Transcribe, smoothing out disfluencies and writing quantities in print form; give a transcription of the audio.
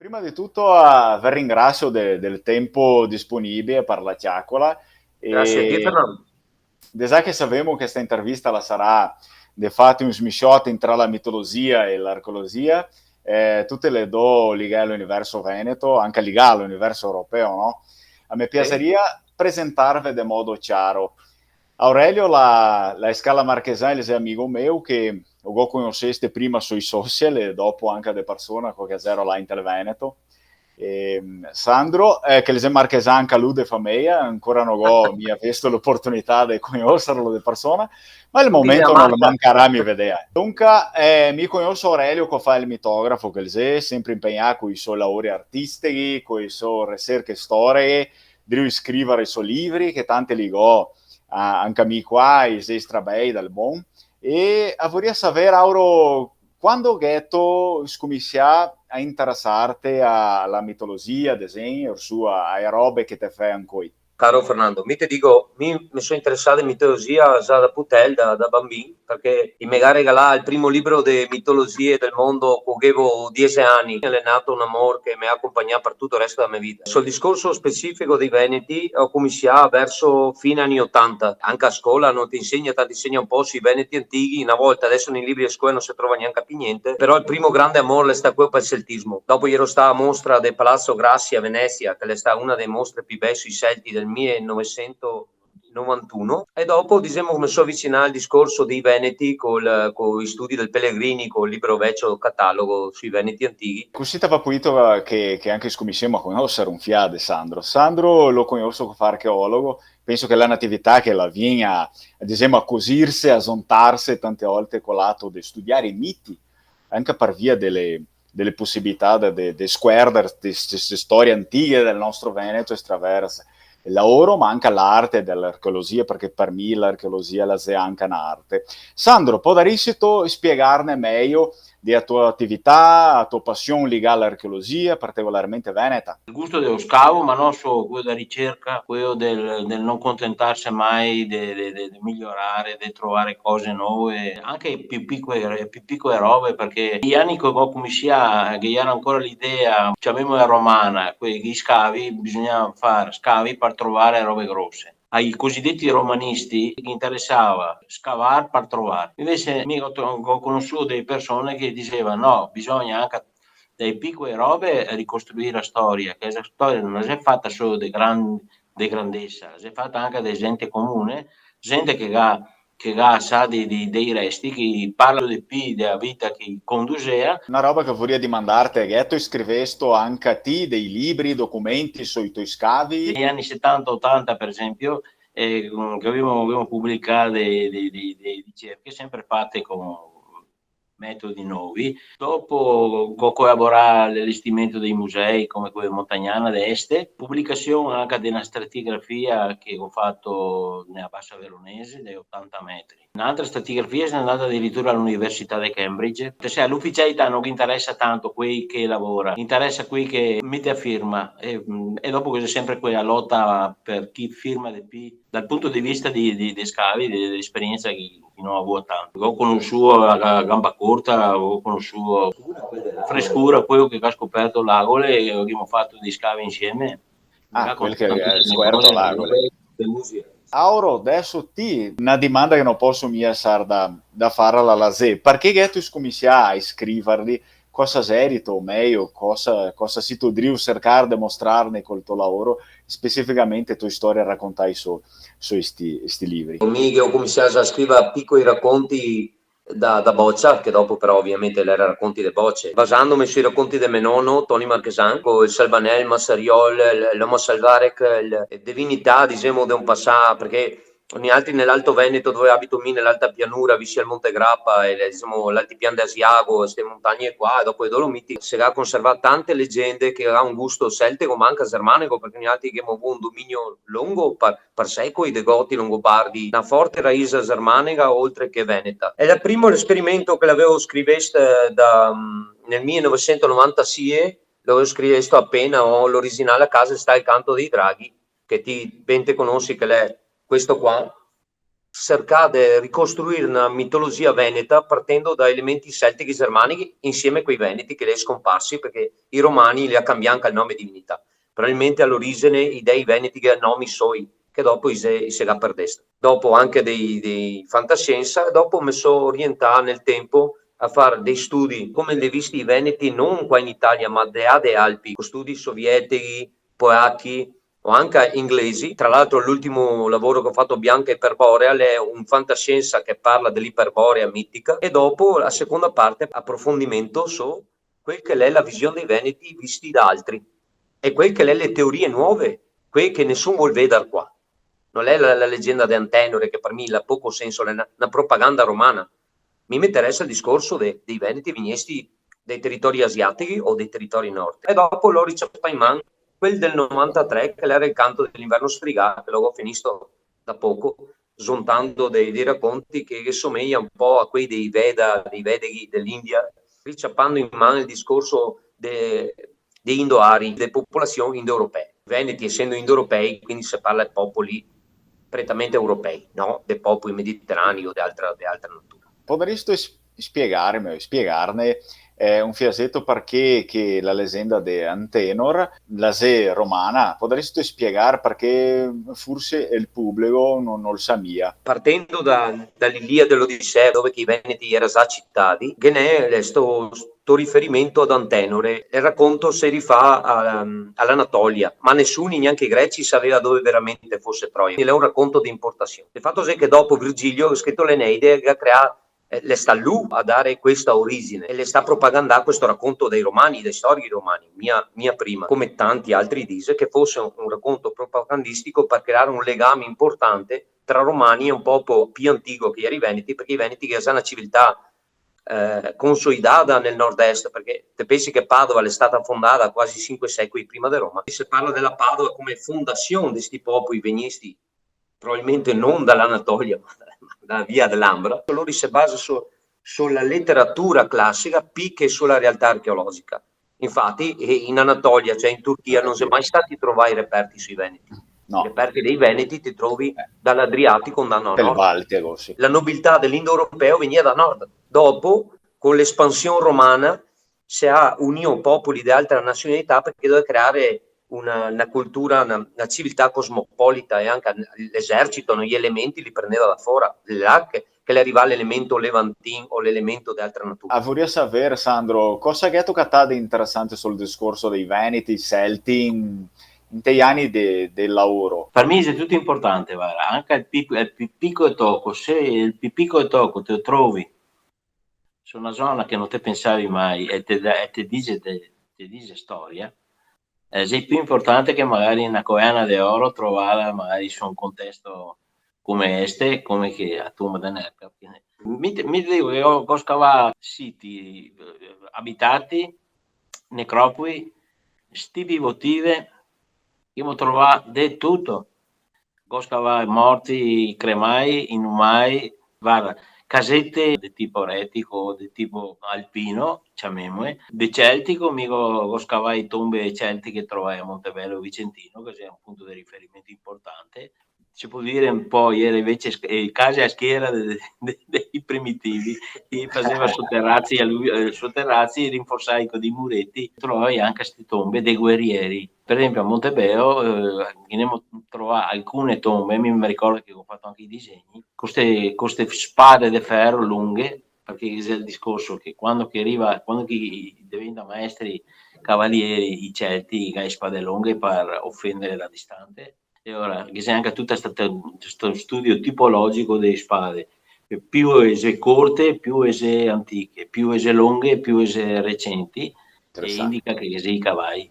Prima di tutto vi ringrazio del tempo disponibile per la chiacchiera Grazie a te, e Fernando. già che sappiamo che questa intervista la sarà di fatto un smisciotto tra la mitologia e l'archeologia, tutte le do legate all'universo veneto, anche legale all'universo europeo, no? A me Sì. piaceria presentarvi in modo chiaro. Aurelio, la scala marchesana, è amico mio che lo conosceste prima sui social e dopo anche da persona, che zero là in Tel Veneto. Sandro, che le marchesano anche lui di famiglia, ancora non ho mi ha visto l'opportunità di conoscerlo di persona, ma al Tu vivi a momento non le Marca? mancherà mi vedere. Dunque, mi conosco Aurelio che fa il mitografo, che è sempre impegnato con i suoi lavori artistici, con i suoi ricerche storiche, di scrivere i suoi libri, che tante ligò anche a me qua, i sei strabei dal buon. E vorrei sapere, Auro, quando ghetto scomincia a interessarti alla mitologia, ad esempio, su a robe che te fai ancora? Caro Fernando, mi ti dico, mi sono interessato in mitologia già da putel, da bambino, perché mi ha regalato il primo libro di mitologie del mondo quando avevo 10 anni. È nato un amore che mi ha accompagnato per tutto il resto della mia vita. Sul discorso specifico dei Veneti, ho cominciato verso fine anni 80. Anche a scuola non ti insegna, ti insegna un po' sui Veneti antichi. Una volta, adesso nei libri di scuola non si trova neanche più niente. Però il primo grande amore è stato quello per il celtismo. Dopo ero stata a mostra del Palazzo Grassi a Venezia, che è stata una delle mostre più belle sui Celti del 1991, e dopo diciamo come sono avvicinato al discorso dei Veneti con gli studi del Pellegrini, con il libro vecchio catalogo sui Veneti antichi. Così ti va pulito che anche scominciamo a conoscere un fiade, Sandro. Sandro lo conosco come archeologo, penso che la natività che la vigna, ad esempio, a cosirsi, a zontarsi tante volte colato di studiare i miti, anche per via delle possibilità di squerdere queste storie antiche del nostro Veneto attraverso il lavoro, ma anche l'arte dell'archeologia, perché per me l'archeologia la è anche un'arte. Sandro, potresti spiegarne meglio della tua attività, la tua passione legata all'archeologia, particolarmente veneta? Il gusto dello scavo, ma non solo quello della ricerca, quello del non contentarsi mai di migliorare, di trovare cose nuove, anche più piccole robe, perché gli anni che ho cominciato, che era ancora l'idea, avevamo la romana, quegli scavi, bisognava fare scavi per trovare robe grosse. Ai cosiddetti romanisti gli interessava scavare per trovare. Invece ho conosciuto delle persone che dicevano no, bisogna anche dai piccole robe ricostruire la storia, che la storia non si è fatta solo di grandezza, si è fatta anche da gente comune, gente che sa dei resti, che parla di più della vita che conduceva. Una roba che vorrei domandarti è che tu scrivesto anche a te dei libri, documenti sui tuoi scavi? Negli anni 70-80, per esempio, che abbiamo pubblicato delle ricerche sempre fatte con metodi nuovi. Dopo collaborare all'allestimento dei musei come quello di Montagnana d'Este, pubblicazione anche di una stratigrafia che ho fatto nella Bassa Veronese dai 80 metri. Un'altra stratigrafia è andata addirittura all'Università di Cambridge. Cioè, l'ufficialità non interessa tanto quei che lavora, interessa quei che mette a firma e dopo c'è sempre quella lotta per chi firma di più dal punto di vista di scavi, dell'esperienza che non avevo tanto. Ho conosciuto a gamba corta, ho conosciuto frescura, quello che ha scoperto l'Agole e abbiamo fatto dei scavi insieme. Mi Ah, ha quel contato che è tantissime squarto cose, l'agole. Auro, adesso ti una domanda che non posso mia sar da fare alla Lasè. Perché che tu scominci a scriverli? Cosa serito o meglio, cosa si tu driu cercare di mostrarne col tuo lavoro, specificamente tue storie raccontai su sti libri? Mi che ho cominciato a scrivere piccoli racconti da boccia, che dopo però ovviamente le racconti le bocce, basandomi sui racconti del mio nonno, Tony Marchesan, con il Salvanel, il Massariol, l'Homo Salvarec, le divinità, diciamo, di un passato, perché ogni altri nell'Alto Veneto, dove abito mi, nell'alta pianura, vicino al Monte Grappa e diciamo, l'altipiano di Asiago, queste montagne qua, e dopo i Dolomiti, si è conservato tante leggende che ha un gusto celtico, ma anche germanico, perché ogni altri che abbiamo avuto un dominio lungo per secoli, dei Goti, Longobardi, una forte raiz germanica oltre che veneta. È il primo esperimento che l'avevo scritto nel 1996, l'avevo scritto appena ho l'originale a casa, sta il canto dei draghi, che ti ben te conosci che è questo qua. cercare di ricostruire una mitologia veneta partendo da elementi celtici germanici insieme a quei veneti che li è scomparsi perché i romani li ha cambiati anche il nome di divinità. Probabilmente all'origine i dei veneti che hanno nomi soi, che dopo si va per destra. Dopo anche dei fantascienza, e dopo mi sono orientato nel tempo a fare dei studi come li visti i veneti non qua in Italia ma de Alpi, studi sovietici, polacchi o anche inglesi. Tra l'altro l'ultimo lavoro che ho fatto, Bianca Iperborea, è un fantascienza che parla dell'iperborea mitica, e dopo la seconda parte approfondimento su quel che è la visione dei veneti visti da altri e quel che è le teorie nuove, quelle che nessuno vuol vedere qua. Non è la leggenda di Antenore che per me ha poco senso, è una propaganda romana. Mi interessa il discorso dei veneti vignesti dei territori asiatici o dei territori nord. E dopo l'ho ricevuto in mano quel del 93, che era il canto dell'inverno strigato, che l'avevo finito da poco, zontando dei racconti che somiglia un po' a quei dei Vedeghi dell'India, ricciappando in mano il discorso di Indo-Ari, delle popolazioni indoeuropee. Veneti essendo indoeuropei, quindi si parla di popoli prettamente europei, no? Dei popoli mediterranei o di altra natura. Potresti spiegarmi o spiegarne un fiasetto perché che la leggenda di Antenor, la se romana, potresti spiegare perché forse il pubblico non lo sa mia. Partendo dall'Ilia dell'Odissea, dove i Veneti erano già cittadi, che ne è sto riferimento ad Antenore. Il racconto si rifà all'Anatolia, ma nessuno, neanche i greci, sapeva dove veramente fosse Troia. È un racconto di importazione. Il fatto è che dopo Virgilio ha scritto l'Eneide, che ha creato le sta lui a dare questa origine e le sta propagandando questo racconto dei romani, dei storici romani, mia prima, come tanti altri dice, che fosse un racconto propagandistico per creare un legame importante tra romani e un popolo più antico che era i Veneti, perché i Veneti che sono una civiltà consolidata nel nord-est, perché te pensi che Padova è stata fondata quasi 5 secoli prima di Roma, si parla della Padova come fondazione di questi popoli venisti, probabilmente non dall'Anatolia ma dalla via dell'Ambra. Loro si basa sulla letteratura classica più che sulla realtà archeologica. Infatti in Anatolia, cioè in Turchia, non si è mai stati trovati reperti sui Veneti. No. I reperti dei Veneti ti trovi dall'Adriatico andando a nord. Baltico, sì. La nobiltà dell'indoeuropeo veniva da nord. Dopo, con l'espansione romana, si ha unito popoli di altre nazionalità perché deve creare una cultura, una civiltà cosmopolita, e anche l'esercito, gli elementi li prendeva da fuori, là che le arriva l'elemento levantin o l'elemento di altra natura. Vorrei sapere, Sandro, cosa hai toccato di interessante sul discorso dei Veneti, Celti, in te anni del lavoro? Per me è tutto importante, guarda. Anche il picco e tocco, se il picco e tocco te lo trovi su una zona che non te pensavi mai e te dice storia, è più importante che magari una coena di oro trovare magari su un contesto come este, come che a Tumba de Nerca. Mi dico che ho scavato siti abitati, necropoli, stipi votive, io ho trovato di tutto. Ho scavato morti, cremai, inumai, guarda, casette di tipo retico, di tipo alpino, chiamiamole, di celtico, ho scavato tombe celtiche che trovai a Montebello Vicentino, che è un punto di riferimento importante. Si può dire un po', era invece case a schiera dei primitivi, che faceva sotterrazzi e rinforzai con dei muretti, trovai anche queste tombe dei guerrieri. Per esempio a Montebello abbiamo trovato alcune tombe, mi ricordo che ho fatto anche i disegni, con queste spade di ferro lunghe, perché è il discorso che quando diventa maestri cavalieri i celti, che spade lunghe per offendere la distante. E ora c'è anche tutto questo studio tipologico delle spade, più ese corte, più ese antiche, più ese lunghe, più ese recenti, e indica che ese i cavalli.